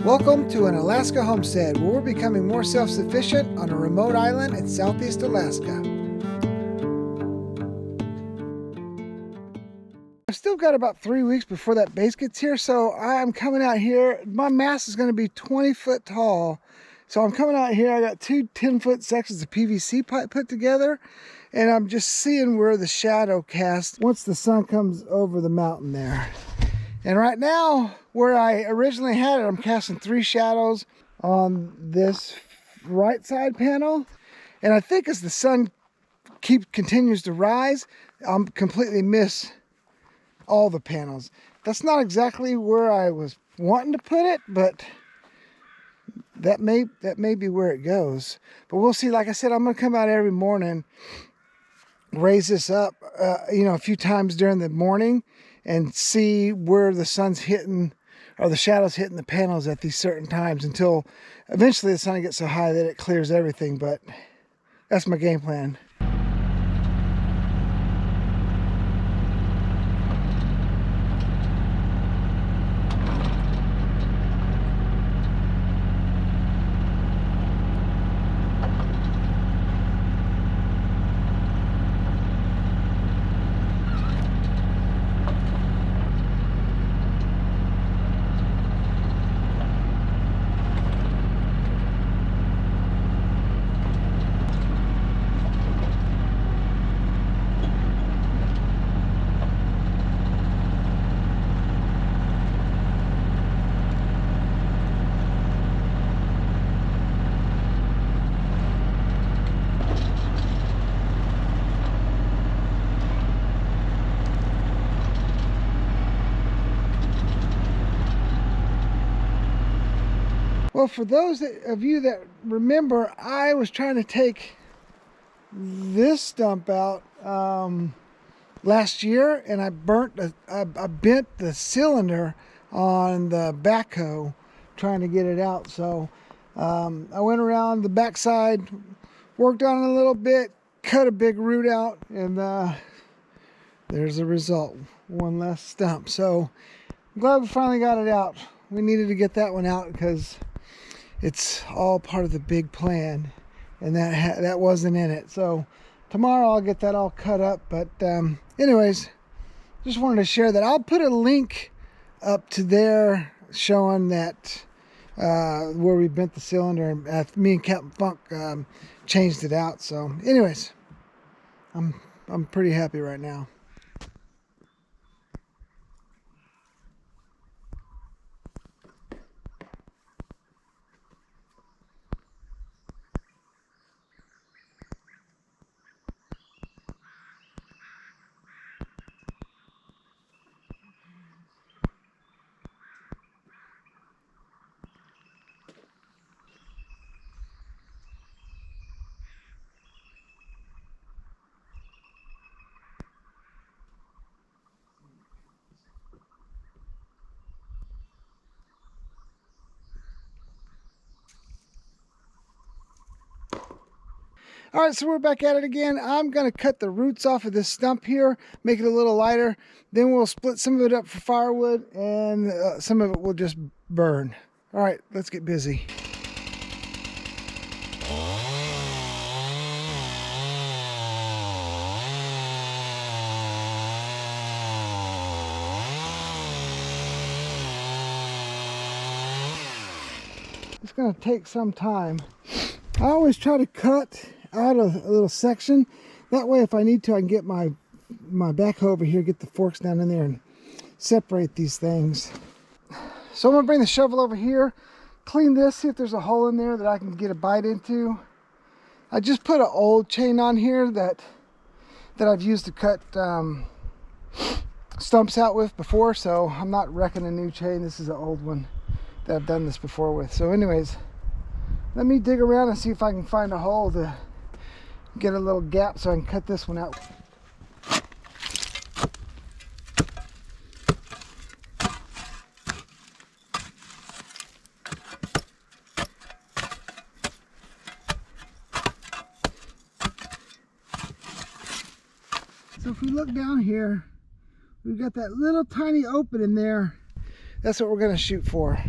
Welcome to an Alaska homestead where we're becoming more self-sufficient on a remote island in southeast Alaska. I've still got about 3 weeks before that base gets here, so I'm coming out here. My mast is going to be 20 foot tall. So I'm coming out here, I got two 10-foot sections of PVC pipe put together, and I'm just seeing where the shadow casts once the sun comes over the mountain there. And right now, where I originally had it, I'm casting 3 shadows on this right side panel. And I think as the sun continues to rise, I'll completely miss all the panels. That's not exactly where I was wanting to put it, but that may be where it goes. But we'll see. Like I said, I'm going to come out every morning, raise this up, a few times during the morning, and see where the sun's hitting or the shadows hitting the panels at these certain times until eventually the sun gets so high that it clears everything. But that's my game plan. Well, for those of you that remember, I was trying to take this stump out last year, and I bent the cylinder on the backhoe trying to get it out. So I went around the backside, worked on it a little bit, cut a big root out, and there's the result. One less stump. So I'm glad we finally got it out. We needed to get that one out because it's all part of the big plan, and that wasn't in it. So tomorrow I'll get that all cut up. But anyways, just wanted to share that. I'll put a link up to there showing that where we bent the cylinder, and me and Captain Funk changed it out. So anyways, I'm pretty happy right now. All right, so we're back at it again. I'm going to cut the roots off of this stump here, make it a little lighter. Then we'll split some of it up for firewood, and some of it will just burn. All right, let's get busy. It's going to take some time. I always try to cut out a little section. That way, if I need to, I can get my backhoe over here, get the forks down in there and separate these things. So I'm gonna bring the shovel over here, clean this, see if there's a hole in there that I can get a bite into. I just put an old chain on here that I've used to cut stumps out with before, so I'm not wrecking a new chain. This is an old one that I've done this before with. So anyways, let me dig around and see if I can find a hole to get a little gap so I can cut this one out. So if we look down here, we've got that little tiny opening there. That's what we're going to shoot for.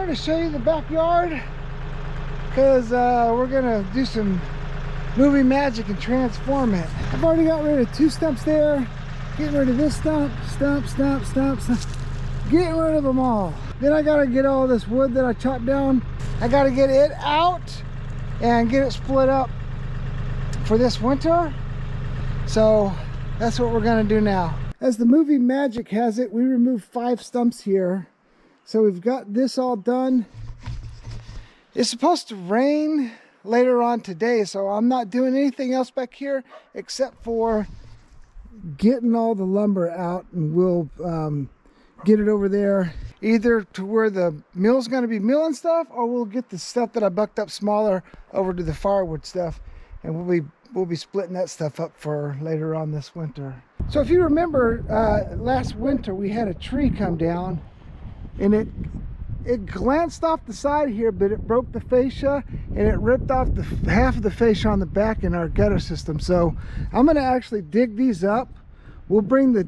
wanted to show you the backyard because we're gonna do some movie magic and transform it. I've already got rid of 2 stumps there. Getting rid of this stump, getting rid of them all. Then I gotta get all this wood that I chopped down. I gotta get it out and get it split up for this winter. So that's what we're gonna do now. As the movie magic has it, we removed 5 stumps here. So we've got this all done. It's supposed to rain later on today, so I'm not doing anything else back here except for getting all the lumber out, and we'll get it over there either to where the mill's going to be milling stuff, or we'll get the stuff that I bucked up smaller over to the firewood stuff, and we'll be splitting that stuff up for later on this winter. So if you remember, last winter we had a tree come down, and it glanced off the side here, but it broke the fascia and it ripped off the half of the fascia on the back in our gutter system. So I'm going to actually dig these up. We'll bring the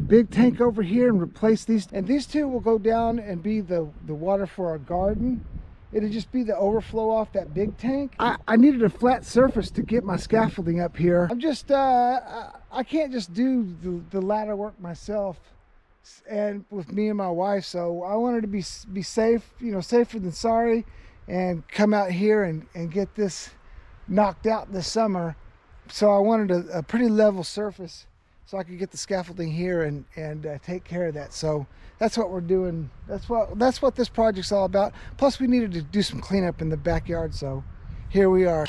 big tank over here and replace these, and these 2 will go down and be the water for our garden. It'll just be the overflow off that big tank. I needed a flat surface to get my scaffolding up here. I'm just I can't just do the ladder work myself and with me and my wife, so I wanted to be safe, you know, safer than sorry, and come out here and get this knocked out this summer. So I wanted a pretty level surface so I could get the scaffolding here and take care of that. So that's what we're doing. That's what this project's all about. Plus we needed to do some cleanup in the backyard, so here we are.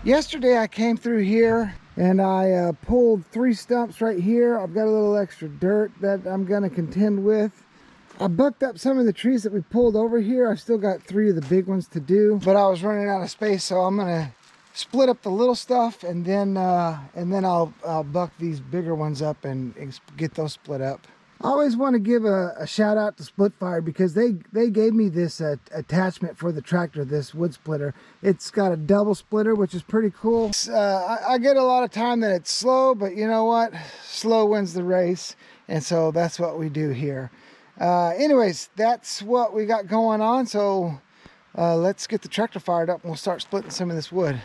Yesterday I came through here and I pulled 3 stumps right here. I've got a little extra dirt that I'm going to contend with. I bucked up some of the trees that we pulled over here. I still got 3 of the big ones to do, but I was running out of space, so I'm going to split up the little stuff, and then I'll buck these bigger ones up and get those split up. I always want to give a shout out to Splitfire because they gave me this attachment for the tractor, this wood splitter. It's got a double splitter, which is pretty cool. I get a lot of time that it's slow, but you know what? Slow wins the race, and so that's what we do here. Anyways, that's what we got going on, so let's get the tractor fired up and we'll start splitting some of this wood.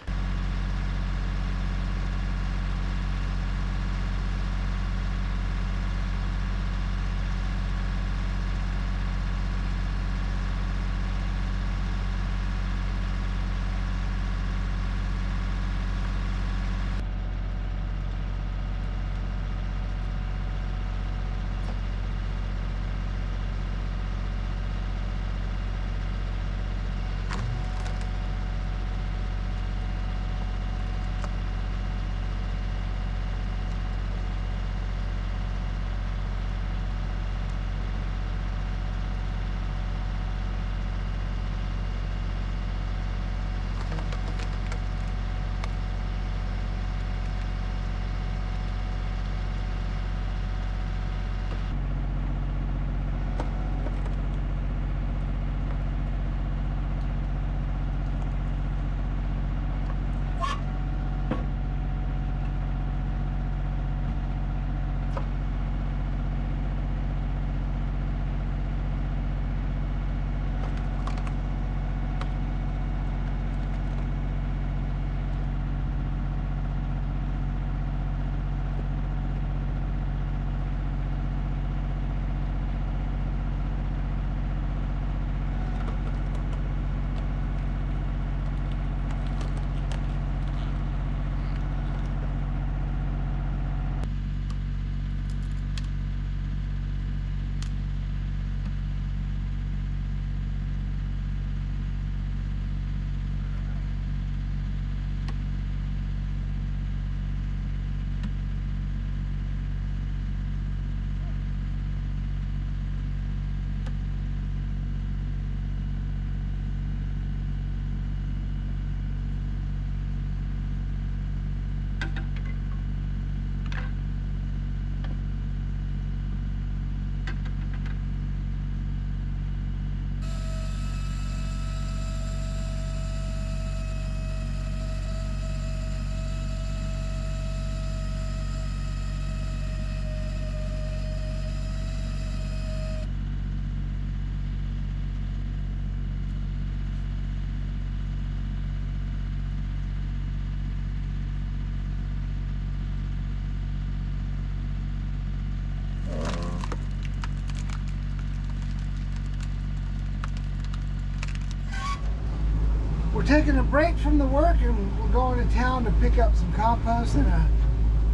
We're taking a break from the work and we're going to town to pick up some compost and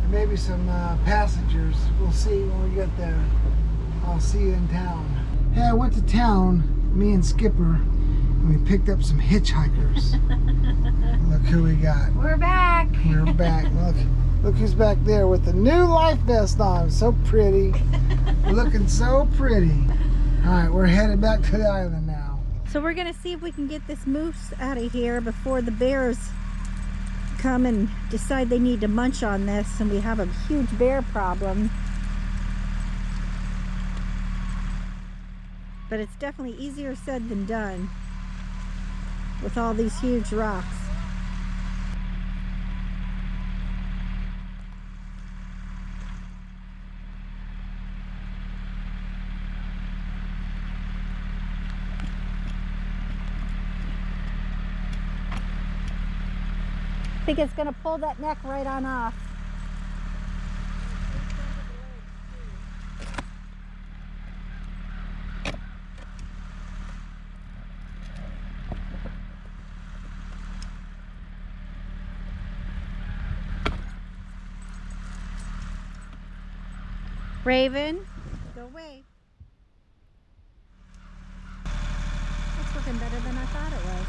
maybe some passengers. We'll see when we get there. I'll see you in town. Hey, I went to town, me and Skipper, and we picked up some hitchhikers. Look who we got. We're back. We're back. Look who's back there with the new life vest on. So pretty. Looking so pretty. All right, we're headed back to the island now. So we're gonna see if we can get this moose out of here before the bears come and decide they need to munch on this, and we have a huge bear problem. But it's definitely easier said than done with all these huge rocks. I think it's going to pull that neck right on off. Raven, go away. It's looking better than I thought it was.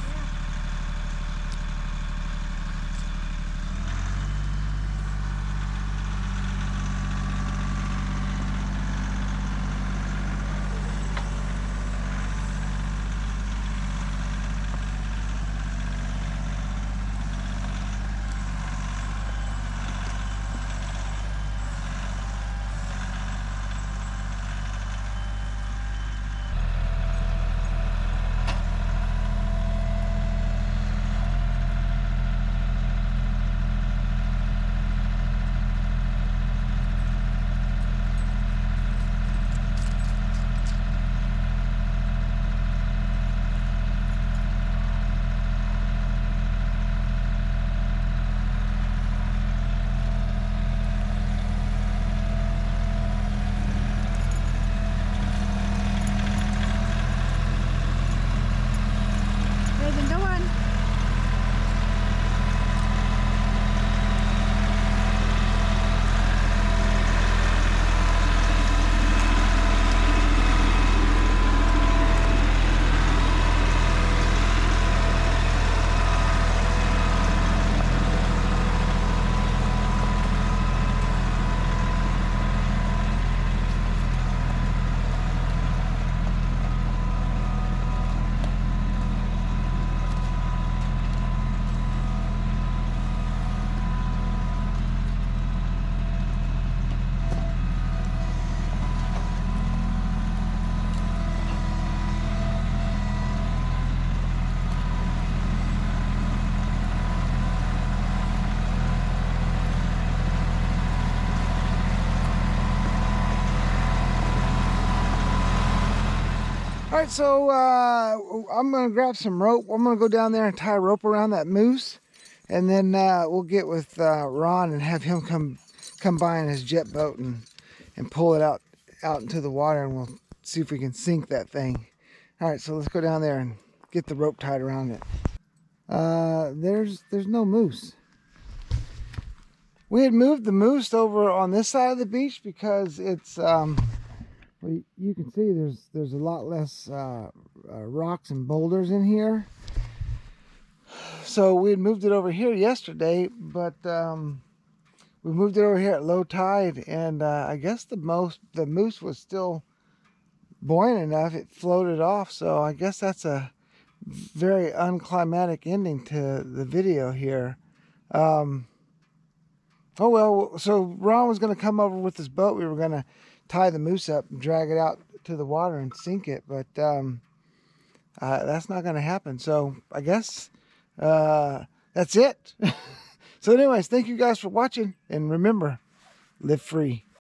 All right, so I'm gonna grab some rope. I'm gonna go down there and tie a rope around that moose, and then we'll get with Ron and have him come by in his jet boat and pull it out into the water, and we'll see if we can sink that thing. All right, so let's go down there and get the rope tied around it. There's no moose. We had moved the moose over on this side of the beach because it's well, you can see there's a lot less rocks and boulders in here. So we had moved it over here yesterday, but we moved it over here at low tide, and I guess the moose was still buoyant enough, it floated off. So I guess that's a very unclimatic ending to the video here. Oh well, so Ron was going to come over with his boat. We were going to tie the moose up and drag it out to the water and sink it, but that's not going to happen. So I guess that's it. So anyways, thank you guys for watching, and remember, live free.